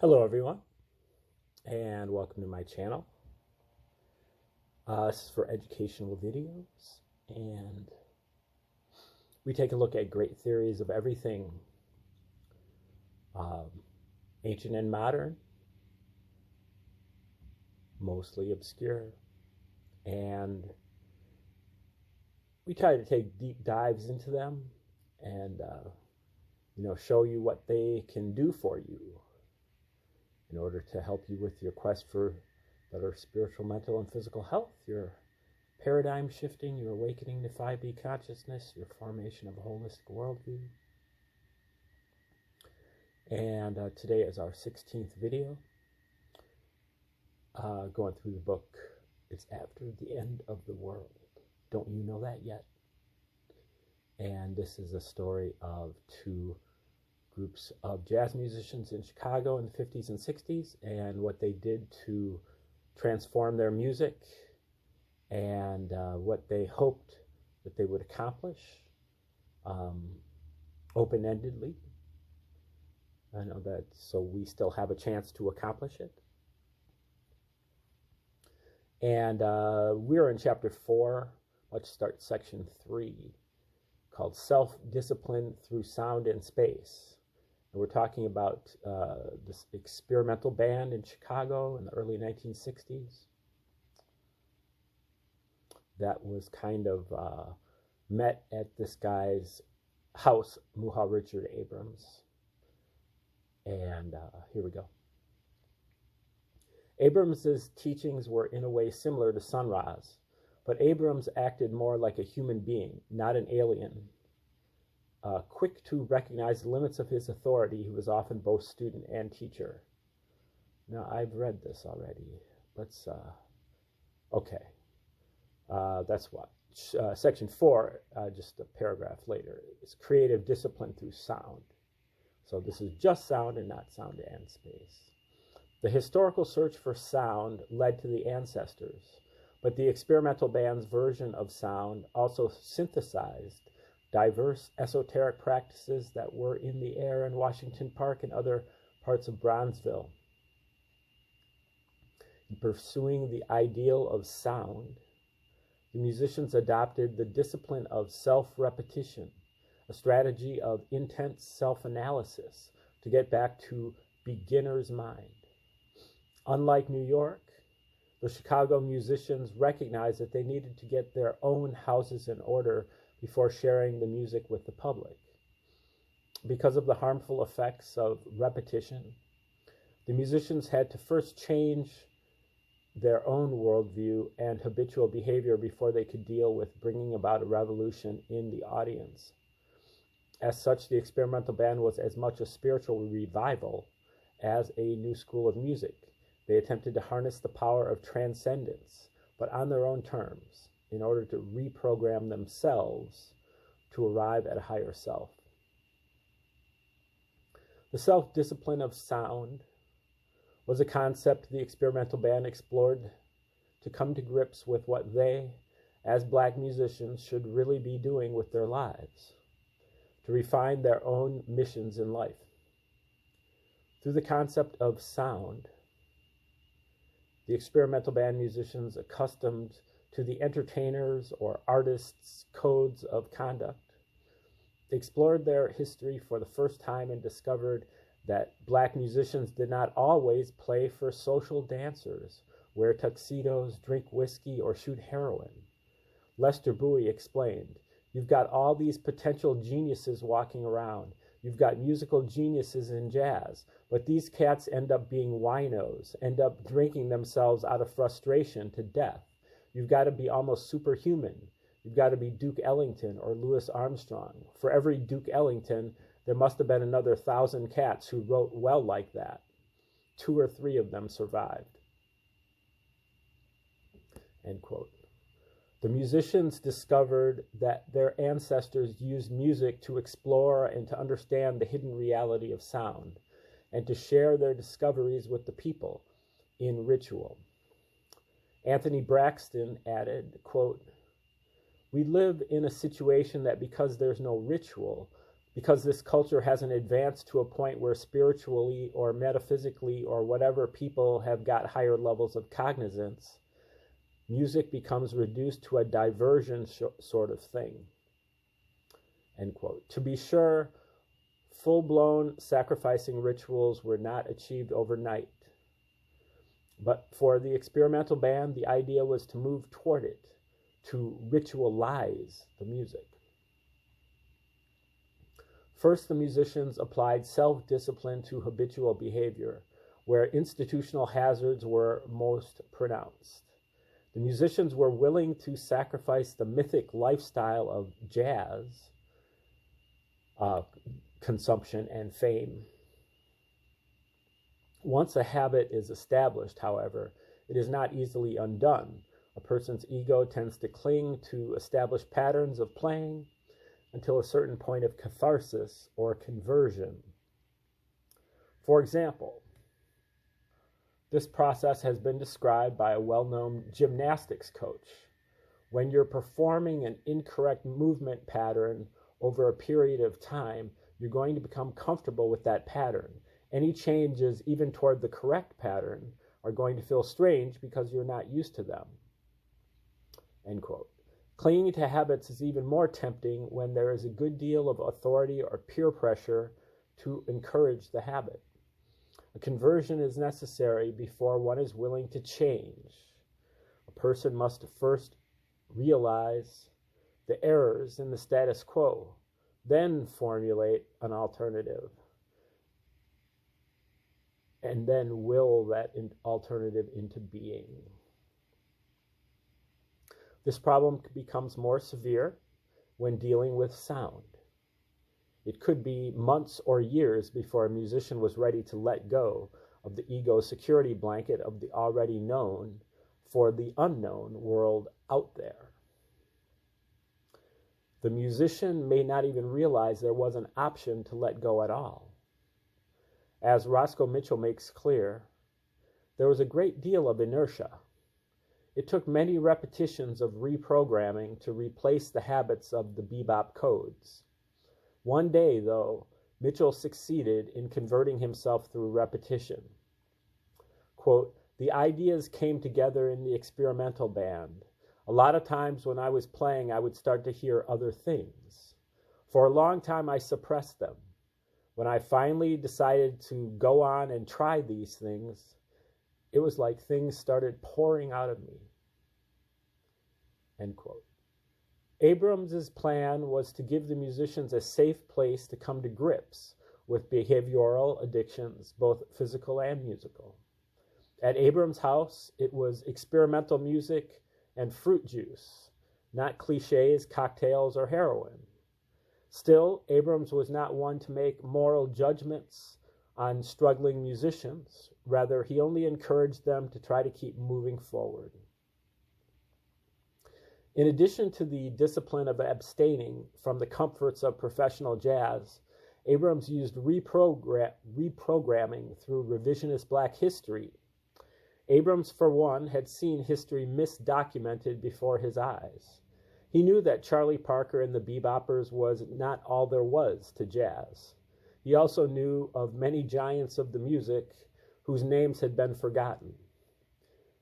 Hello everyone, and welcome to my channel. This is for educational videos, and we take a look at great theories of everything, ancient and modern, mostly obscure, and we try to take deep dives into them and show you what they can do for you in order to help you with your quest for better spiritual, mental, and physical health, your paradigm shifting, your awakening to 5D consciousness, your formation of a holistic worldview. And today is our 16th video, going through the book, It's After the End of the World. Don't you know that yet? And this is a story of two groups of jazz musicians in Chicago in the 50s and 60s and what they did to transform their music and what they hoped that they would accomplish open-endedly. I know that, so we still have a chance to accomplish it. And we're in chapter 4. Let's start section 3, called Self-Discipline Through Sound and Space. And we're talking about this experimental band in Chicago in the early 1960s that was kind of met at this guy's house, Muha Richard Abrams. And here we go. Abrams's teachings were in a way similar to Sun Ra's, but Abrams acted more like a human being, not an alien. Quick to recognize the limits of his authority, he was often both student and teacher. Now, I've read this already. Let's, okay. That's what? Section 4, just a paragraph later, is creative discipline through sound. So this is just sound and not sound and space. The historical search for sound led to the ancestors, but the experimental band's version of sound also synthesized diverse esoteric practices that were in the air in Washington Park and other parts of Bronzeville. In pursuing the ideal of sound, the musicians adopted the discipline of self-repetition, a strategy of intense self-analysis to get back to beginner's mind. Unlike New York, the Chicago musicians recognized that they needed to get their own houses in order before sharing the music with the public. Because of the harmful effects of repetition, the musicians had to first change their own worldview and habitual behavior before they could deal with bringing about a revolution in the audience. As such, the experimental band was as much a spiritual revival as a new school of music. They attempted to harness the power of transcendence, but on their own terms, in order to reprogram themselves to arrive at a higher self. The self-discipline of sound was a concept the experimental band explored to come to grips with what they, as Black musicians, should really be doing with their lives, to refine their own missions in life. Through the concept of sound, the experimental band musicians, accustomed to the entertainers or artists' codes of conduct, explored their history for the first time and discovered that Black musicians did not always play for social dancers, wear tuxedos, drink whiskey, or shoot heroin. Lester Bowie explained, "You've got all these potential geniuses walking around. You've got musical geniuses in jazz, but these cats end up being winos, end up drinking themselves out of frustration to death. You've got to be almost superhuman. You've got to be Duke Ellington or Louis Armstrong. For every Duke Ellington, there must have been another 1,000 cats who wrote well like that. 2 or 3 of them survived." End quote. The musicians discovered that their ancestors used music to explore and to understand the hidden reality of sound, and to share their discoveries with the people in ritual. Anthony Braxton added, quote, "We live in a situation that because there's no ritual, because this culture hasn't advanced to a point where spiritually or metaphysically or whatever people have got higher levels of cognizance, music becomes reduced to a diversion sort of thing. End quote. To be sure, full-blown sacrificing rituals were not achieved overnight. But for the experimental band, the idea was to move toward it, to ritualize the music. First, the musicians applied self-discipline to habitual behavior, where institutional hazards were most pronounced. The musicians were willing to sacrifice the mythic lifestyle of jazz consumption and fame. Once a habit is established, however, it is not easily undone. A person's ego tends to cling to established patterns of playing until a certain point of catharsis or conversion. For example, this process has been described by a well-known gymnastics coach. When you're performing an incorrect movement pattern over a period of time, you're going to become comfortable with that pattern. Any changes, even toward the correct pattern, are going to feel strange because you're not used to them. End quote. Clinging to habits is even more tempting when there is a good deal of authority or peer pressure to encourage the habit. A conversion is necessary before one is willing to change. A person must first realize the errors in the status quo, then formulate an alternative, and then will that alternative into being. This problem becomes more severe when dealing with sound. It could be months or years before a musician was ready to let go of the ego security blanket of the already known for the unknown world out there. The musician may not even realize there was an option to let go at all. As Roscoe Mitchell makes clear, there was a great deal of inertia. It took many repetitions of reprogramming to replace the habits of the bebop codes. One day, though, Mitchell succeeded in converting himself through repetition. Quote, "The ideas came together in the experimental band. A lot of times when I was playing, I would start to hear other things. For a long time, I suppressed them. When I finally decided to go on and try these things, it was like things started pouring out of me." End quote. Abrams' plan was to give the musicians a safe place to come to grips with behavioral addictions, both physical and musical. At Abrams' house, it was experimental music and fruit juice, not cliches, cocktails, or heroin. Still, Abrams was not one to make moral judgments on struggling musicians. Rather, he only encouraged them to try to keep moving forward. In addition to the discipline of abstaining from the comforts of professional jazz, Abrams used reprogramming through revisionist black history. Abrams, for one, had seen history misdocumented before his eyes. He knew that Charlie Parker and the Beboppers was not all there was to jazz. He also knew of many giants of the music whose names had been forgotten.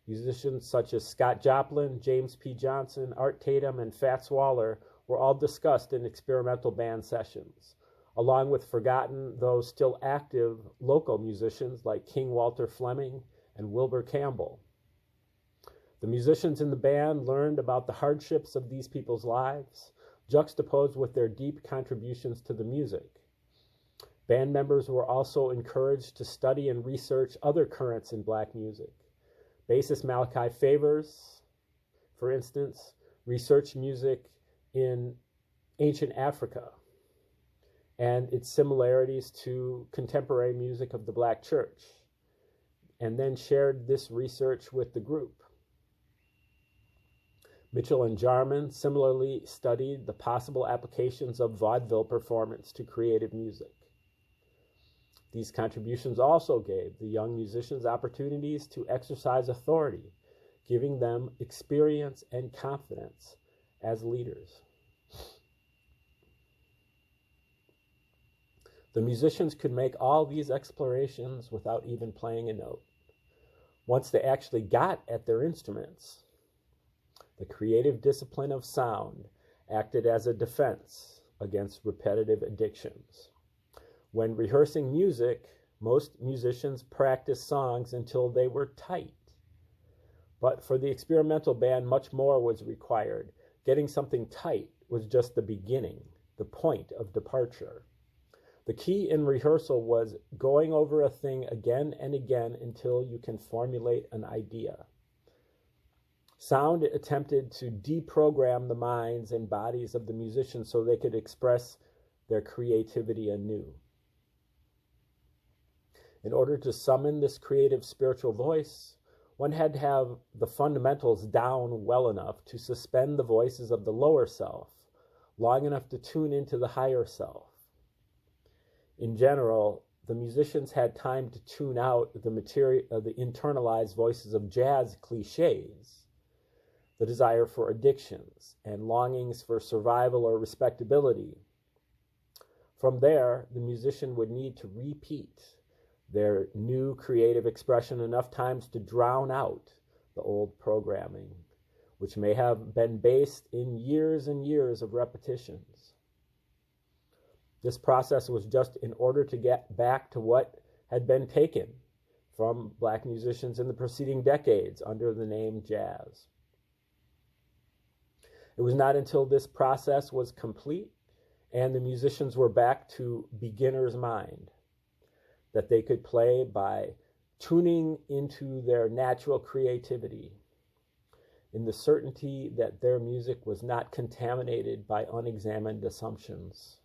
Musicians such as Scott Joplin, James P. Johnson, Art Tatum, and Fats Waller were all discussed in experimental band sessions, along with forgotten, though still active, local musicians like King Walter Fleming and Wilbur Campbell. The musicians in the band learned about the hardships of these people's lives, juxtaposed with their deep contributions to the music. Band members were also encouraged to study and research other currents in black music. Bassist Malachi Favors, for instance, researched music in ancient Africa and its similarities to contemporary music of the black church, and then shared this research with the group. Mitchell and Jarman similarly studied the possible applications of vaudeville performance to creative music. These contributions also gave the young musicians opportunities to exercise authority, giving them experience and confidence as leaders. The musicians could make all these explorations without even playing a note. Once they actually got at their instruments, the creative discipline of sound acted as a defense against repetitive addictions. When rehearsing music, most musicians practiced songs until they were tight. But for the experimental band, much more was required. Getting something tight was just the beginning, the point of departure. The key in rehearsal was going over a thing again and again until you can formulate an idea. Sound attempted to deprogram the minds and bodies of the musicians so they could express their creativity anew. In order to summon this creative spiritual voice, one had to have the fundamentals down well enough to suspend the voices of the lower self, long enough to tune into the higher self. In general, the musicians had time to tune out the internalized voices of jazz cliches, the desire for addictions, and longings for survival or respectability. From there, the musician would need to repeat their new creative expression enough times to drown out the old programming, which may have been based in years and years of repetitions. This process was just in order to get back to what had been taken from Black musicians in the preceding decades under the name jazz. It was not until this process was complete and the musicians were back to beginner's mind that they could play by tuning into their natural creativity, in the certainty that their music was not contaminated by unexamined assumptions.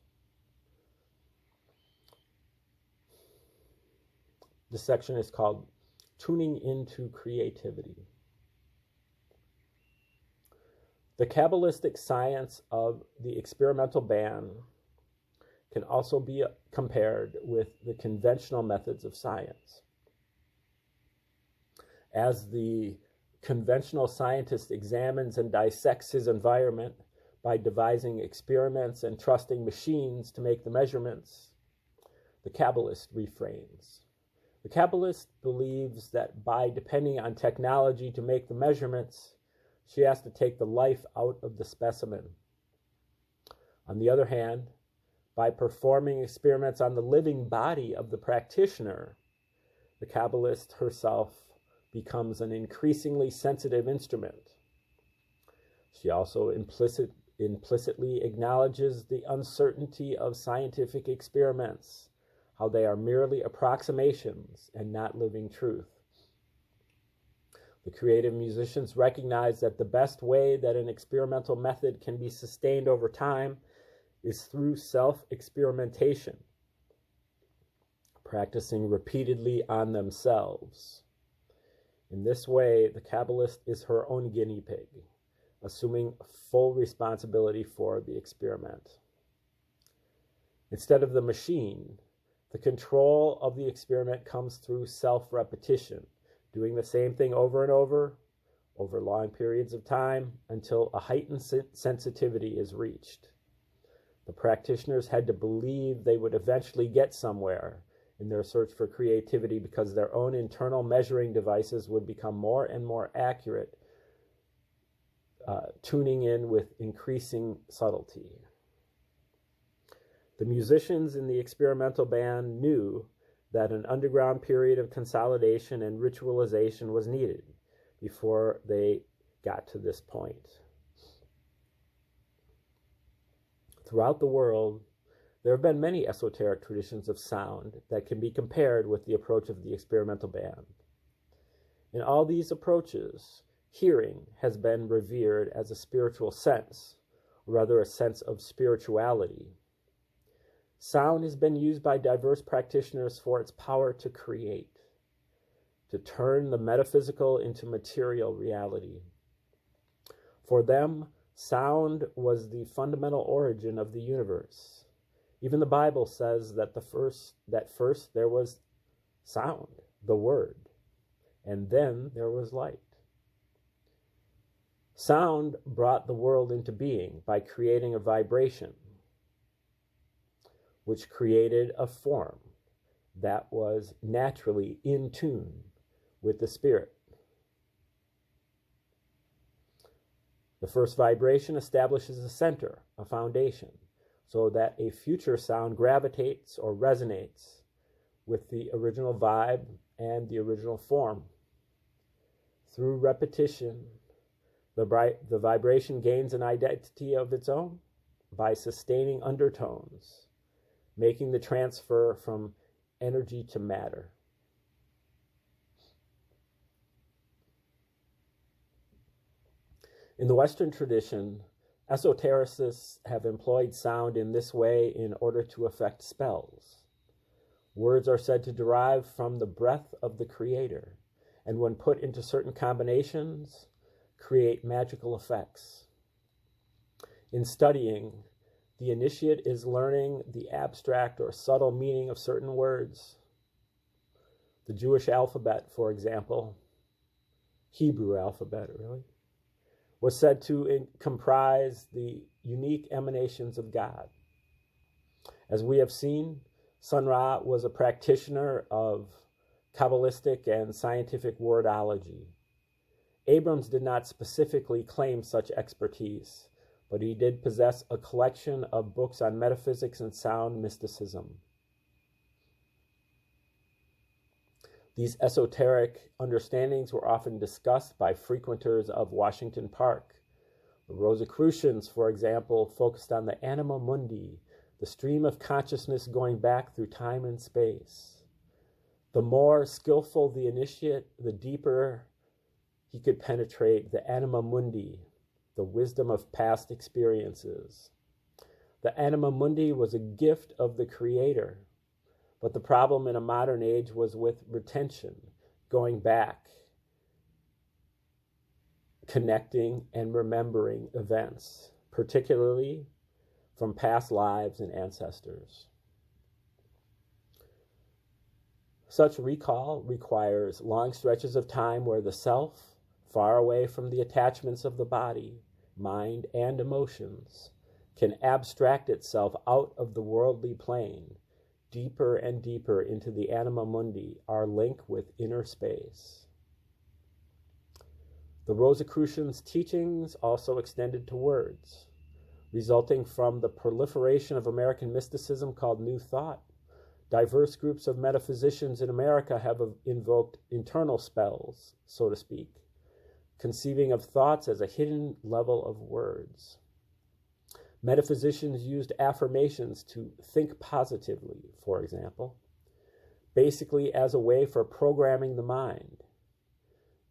This section is called Tuning into Creativity. The Kabbalistic science of the experimental band can also be compared with the conventional methods of science. As the conventional scientist examines and dissects his environment by devising experiments and trusting machines to make the measurements, the Kabbalist refrains. The Kabbalist believes that by depending on technology to make the measurements, she has to take the life out of the specimen. On the other hand, by performing experiments on the living body of the practitioner, the Kabbalist herself becomes an increasingly sensitive instrument. She also implicitly acknowledges the uncertainty of scientific experiments, how they are merely approximations and not living truth. The creative musicians recognize that the best way that an experimental method can be sustained over time is through self-experimentation, practicing repeatedly on themselves. In this way, the Kabbalist is her own guinea pig, assuming full responsibility for the experiment. Instead of the machine, the control of the experiment comes through self-repetition, doing the same thing over and over long periods of time until a heightened sensitivity is reached. The practitioners had to believe they would eventually get somewhere in their search for creativity because their own internal measuring devices would become more and more accurate, tuning in with increasing subtlety. The musicians in the experimental band knew that an underground period of consolidation and ritualization was needed before they got to this point. Throughout the world, there have been many esoteric traditions of sound that can be compared with the approach of the experimental band. In all these approaches, hearing has been revered as a spiritual sense, or rather a sense of spirituality. Sound has been used by diverse practitioners for its power to create, to turn the metaphysical into material reality. For them, sound was the fundamental origin of the universe. Even the Bible says that first there was sound, the word, and then there was light. Sound brought the world into being by creating a vibration. which created a form that was naturally in tune with the spirit. The first vibration establishes a center, a foundation, so that a future sound gravitates or resonates with the original vibe and the original form. Through repetition, the vibration gains an identity of its own by sustaining undertones, making the transfer from energy to matter. In the Western tradition, esotericists have employed sound in this way in order to effect spells. Words are said to derive from the breath of the Creator, and when put into certain combinations, create magical effects. In studying, the initiate is learning the abstract or subtle meaning of certain words. The Jewish alphabet, for example, Hebrew alphabet, really, was said to comprise the unique emanations of God. As we have seen, Sun Ra was a practitioner of Kabbalistic and scientific wordology. Abrams did not specifically claim such expertise, but he did possess a collection of books on metaphysics and sound mysticism. These esoteric understandings were often discussed by frequenters of Washington Park. The Rosicrucians, for example, focused on the anima mundi, the stream of consciousness going back through time and space. The more skillful the initiate, the deeper he could penetrate the anima mundi, the wisdom of past experiences. The anima mundi was a gift of the Creator, but the problem in a modern age was with retention, going back, connecting and remembering events, particularly from past lives and ancestors. Such recall requires long stretches of time where the self, far away from the attachments of the body, mind, and emotions, can abstract itself out of the worldly plane, deeper and deeper into the anima mundi, our link with inner space. The Rosicrucians' teachings also extended to words, resulting from the proliferation of American mysticism called New Thought. Diverse groups of metaphysicians in America have invoked internal spells, so to speak, conceiving of thoughts as a hidden level of words. Metaphysicians used affirmations to think positively, for example, basically as a way for programming the mind.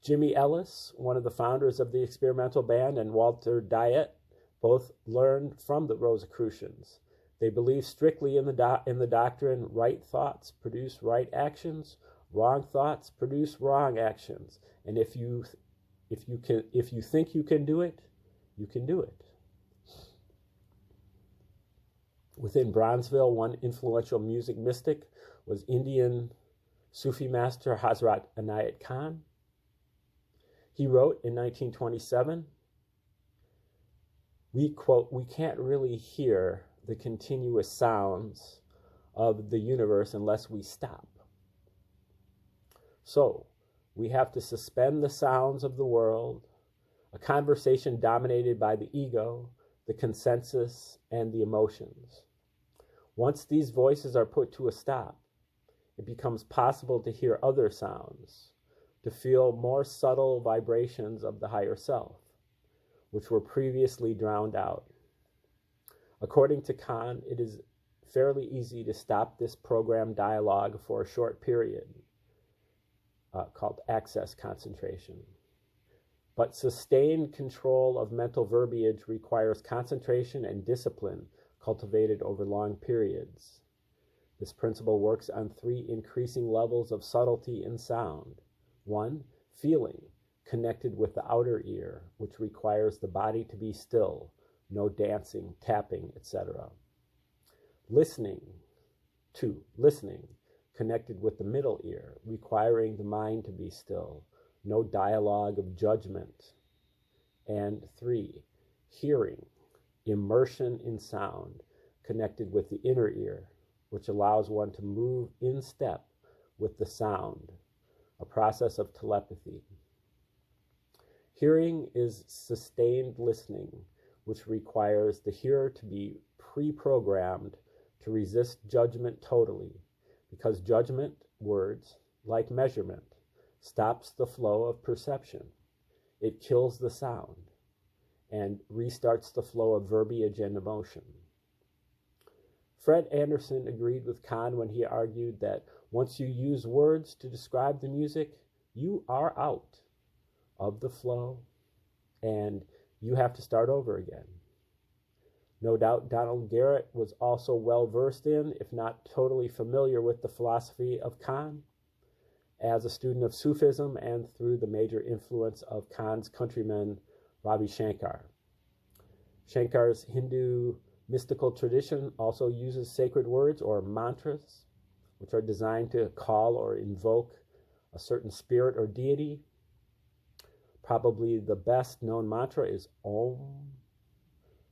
Jimmy Ellis, one of the founders of the experimental band, and Walter Diet both learned from the Rosicrucians. They believed strictly in the doctrine, right thoughts produce right actions, wrong thoughts produce wrong actions. And if you think you can do it, you can do it. Within Bronzeville, one influential music mystic was Indian Sufi master Hazrat Inayat Khan. He wrote in 1927, we quote, "We can't really hear the continuous sounds of the universe unless we stop. So we have to suspend the sounds of the world, a conversation dominated by the ego, the consensus, and the emotions. Once these voices are put to a stop, it becomes possible to hear other sounds, to feel more subtle vibrations of the higher self, which were previously drowned out. According to Khan, it is fairly easy to stop this programmed dialogue for a short period, called access concentration. But sustained control of mental verbiage requires concentration and discipline cultivated over long periods. This principle works on three increasing levels of subtlety in sound. One, feeling, connected with the outer ear, which requires the body to be still, no dancing, tapping, etc. Listening. Two, listening, connected with the middle ear, requiring the mind to be still, no dialogue of judgment. And three, hearing, immersion in sound, connected with the inner ear, which allows one to move in step with the sound, a process of telepathy. Hearing is sustained listening, which requires the hearer to be pre-programmed to resist judgment totally, because judgment, words, like measurement, stops the flow of perception. It kills the sound and restarts the flow of verbiage and emotion. Fred Anderson agreed with Kahn when he argued that once you use words to describe the music, you are out of the flow and you have to start over again. No doubt Donald Garrett was also well versed in, if not totally familiar with, the philosophy of Kahn as a student of Sufism and through the major influence of Kahn's countryman Ravi Shankar. Shankar's Hindu mystical tradition also uses sacred words or mantras, which are designed to call or invoke a certain spirit or deity. Probably the best known mantra is Om,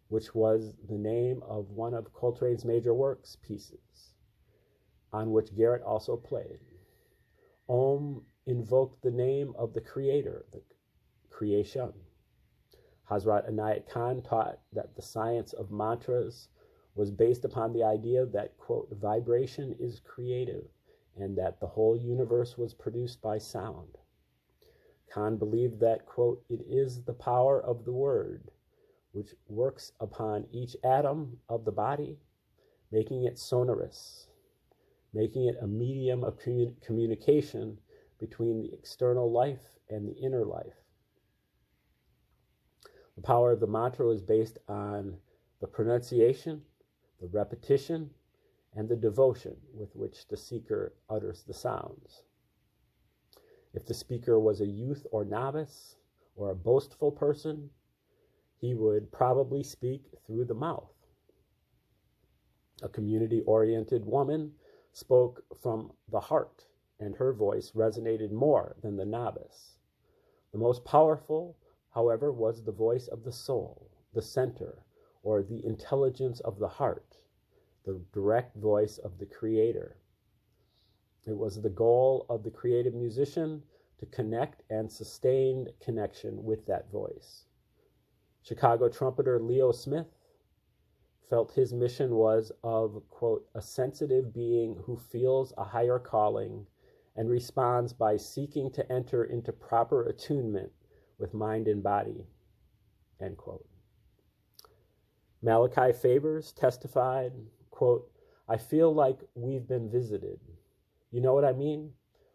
which was the name of one of Coltrane's major works pieces, on which Garrett also played. Om invoked the name of the creator, the creation. Hazrat Inayat Khan taught that the science of mantras was based upon the idea that, quote, vibration is creative and that the whole universe was produced by sound. Khan believed that, quote, it is the power of the word which works upon each atom of the body, making it sonorous, making it a medium of communication between the external life and the inner life. The power of the mantra is based on the pronunciation, the repetition, and the devotion with which the seeker utters the sounds. If the speaker was a youth or novice or a boastful person, he would probably speak through the mouth. A community-oriented woman spoke from the heart, and her voice resonated more than the novice. The most powerful, however, was the voice of the soul, the center, or the intelligence of the heart, the direct voice of the creator. It was the goal of the creative musician to connect and sustain connection with that voice. Chicago trumpeter Leo Smith felt his mission was of, quote, a sensitive being who feels a higher calling and responds by seeking to enter into proper attunement with mind and body, end quote. Malachi Favors testified, quote, I feel like we've been visited. You know what I mean?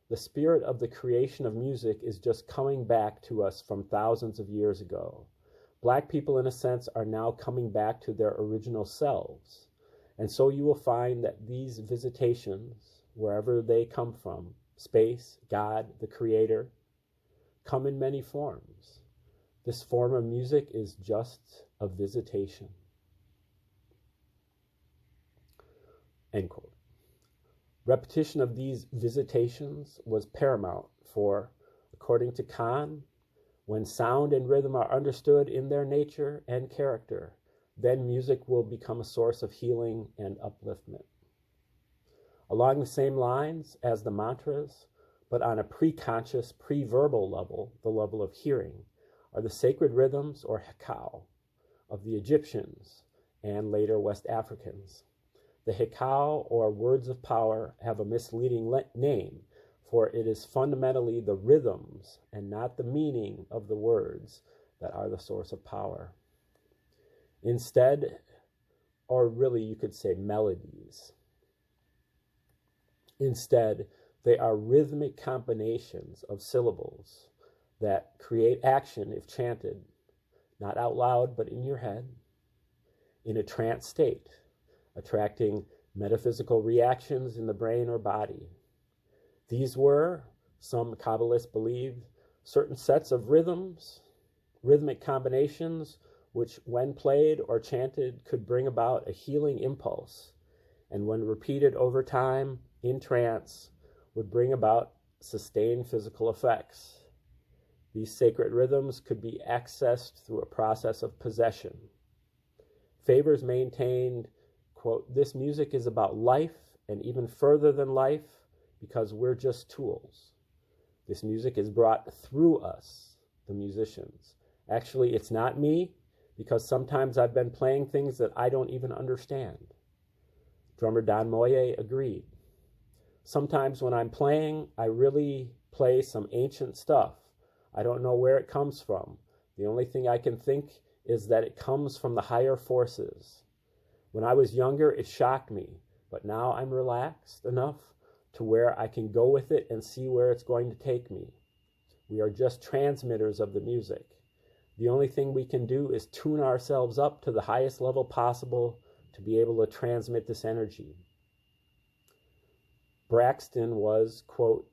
The spirit of the creation of music is just coming back to us from thousands of years ago. Black people, in a sense, are now coming back to their original selves. And so you will find that these visitations, wherever they come from, space, God, the Creator, come in many forms. This form of music is just a visitation. End quote. Repetition of these visitations was paramount for, according to Kahn, when sound and rhythm are understood in their nature and character, then music will become a source of healing and upliftment. Along the same lines as the mantras, but on a pre-conscious, pre-verbal level, the level of hearing, are the sacred rhythms or hekau of the Egyptians and later West Africans. The hekau, or words of power, have a misleading name, for it is fundamentally the rhythms and not the meaning of the words that are the source of power. Instead, or really you could say melodies, instead, they are rhythmic combinations of syllables that create action if chanted, not out loud, but in your head, in a trance state, attracting metaphysical reactions in the brain or body. These were, some Kabbalists believed, certain sets of rhythms, rhythmic combinations, which when played or chanted could bring about a healing impulse, and when repeated over time in trance, would bring about sustained physical effects. These sacred rhythms could be accessed through a process of possession. Favors maintained, quote, this music is about life and even further than life because we're just tools. This music is brought through us, the musicians. Actually, it's not me, because sometimes I've been playing things that I don't even understand. Drummer Don Moye agreed. Sometimes when I'm playing, I really play some ancient stuff. I don't know where it comes from. The only thing I can think is that it comes from the higher forces. When I was younger, it shocked me, but now I'm relaxed enough to where I can go with it and see where it's going to take me. We are just transmitters of the music. The only thing we can do is tune ourselves up to the highest level possible to be able to transmit this energy. Braxton was, quote,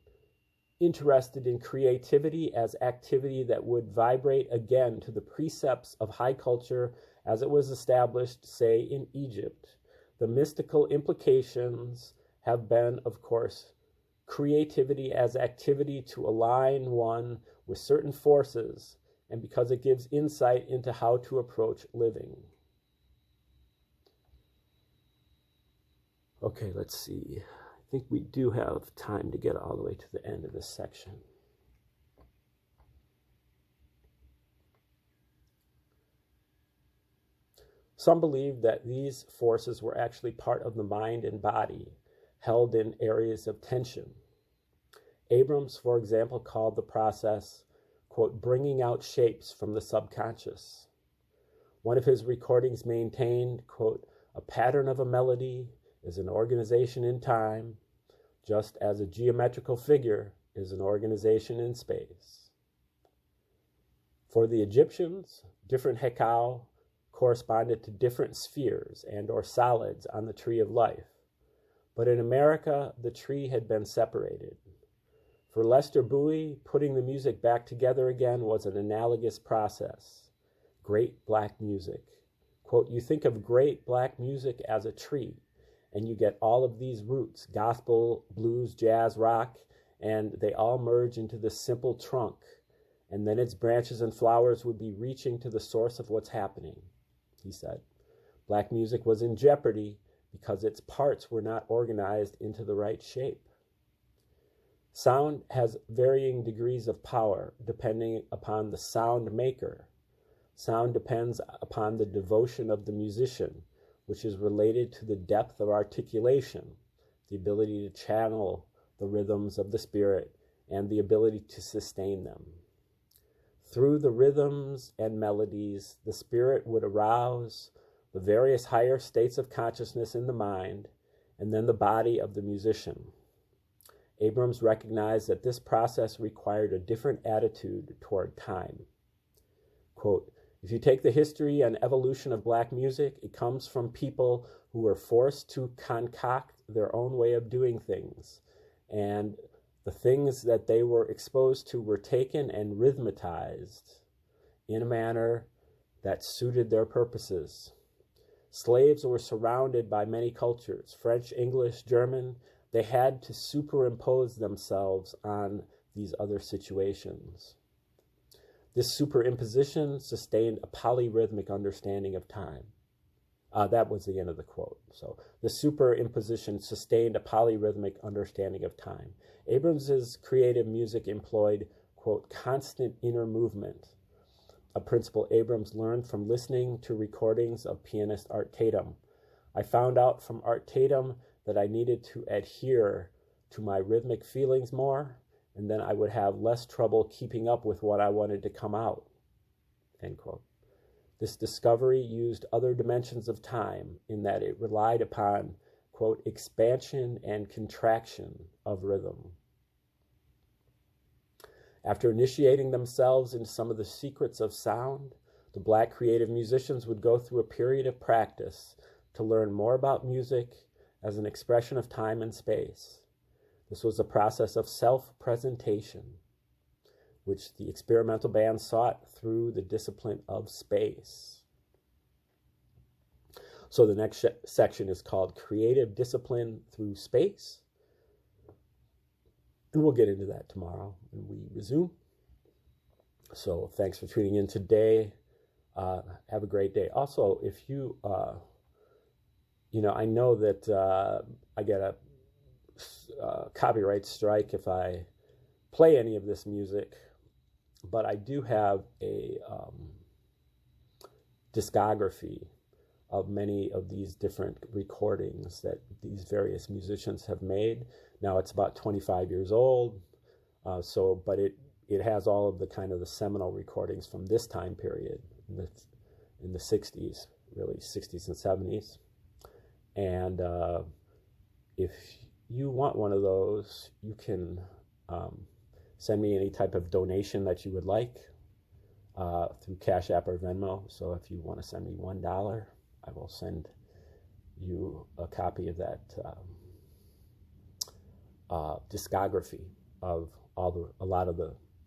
interested in creativity as activity that would vibrate again to the precepts of high culture as it was established, say, in Egypt. The mystical implications have been, of course, creativity as activity to align one with certain forces, and because it gives insight into how to approach living. Okay, let's see. I think we do have time to get all the way to the end of this section. Some believe that these forces were actually part of the mind and body, held in areas of tension. Abrams, for example, called the process, quote, bringing out shapes from the subconscious. One of his recordings maintained, quote, a pattern of a melody is an organization in time, just as a geometrical figure is an organization in space. For the Egyptians, different hekau corresponded to different spheres and or solids on the tree of life. But in America, the tree had been separated. For Lester Bowie, putting the music back together again was an analogous process. Great black music. Quote, you think of great black music as a tree, and you get all of these roots, gospel, blues, jazz, rock, and they all merge into this simple trunk. And then its branches and flowers would be reaching to the source of what's happening, he said. Black music was in jeopardy because its parts were not organized into the right shape. Sound has varying degrees of power depending upon the sound maker. Sound depends upon the devotion of the musician, which is related to the depth of articulation, the ability to channel the rhythms of the spirit, and the ability to sustain them. Through the rhythms and melodies, the spirit would arouse the various higher states of consciousness in the mind, and then the body of the musician. Abrams recognized that this process required a different attitude toward time. Quote, if you take the history and evolution of black music, it comes from people who were forced to concoct their own way of doing things. And the things that they were exposed to were taken and rhythmatized in a manner that suited their purposes. Slaves were surrounded by many cultures, French, English, German. They had to superimpose themselves on these other situations. This superimposition sustained a polyrhythmic understanding of time. That was the end of the quote. So the superimposition sustained a polyrhythmic understanding of time. Abrams's creative music employed, quote, constant inner movement, a principle Abrams learned from listening to recordings of pianist Art Tatum. I found out from Art Tatum that I needed to adhere to my rhythmic feelings more, and then I would have less trouble keeping up with what I wanted to come out, end quote. This discovery used other dimensions of time in that it relied upon, quote, expansion and contraction of rhythm. After initiating themselves into some of the secrets of sound, the black creative musicians would go through a period of practice to learn more about music as an expression of time and space. This was a process of self-presentation, which the experimental band sought through the discipline of space. So the next section is called Creative Discipline Through Space. And we'll get into that tomorrow when we resume. So thanks for tuning in today. Have a great day. Also, if you, I know that I get copyright strike if I play any of this music, but I do have a discography of many of these different recordings that these various musicians have made. Now it's about 25 years old, but it has all of the kind of the seminal recordings from this time period in the 60s, really 60s and 70s. And if you want one of those, you can send me any type of donation that you would like through Cash App or Venmo. So if you want to send me $1, I will send you a copy of that discography of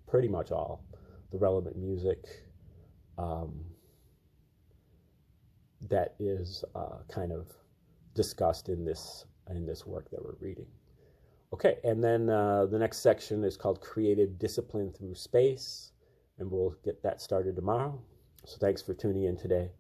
pretty much all the relevant music that is kind of discussed in this work that we're reading. Okay, and then the next section is called Creative Discipline Through Space, and we'll get that started tomorrow. So thanks for tuning in today.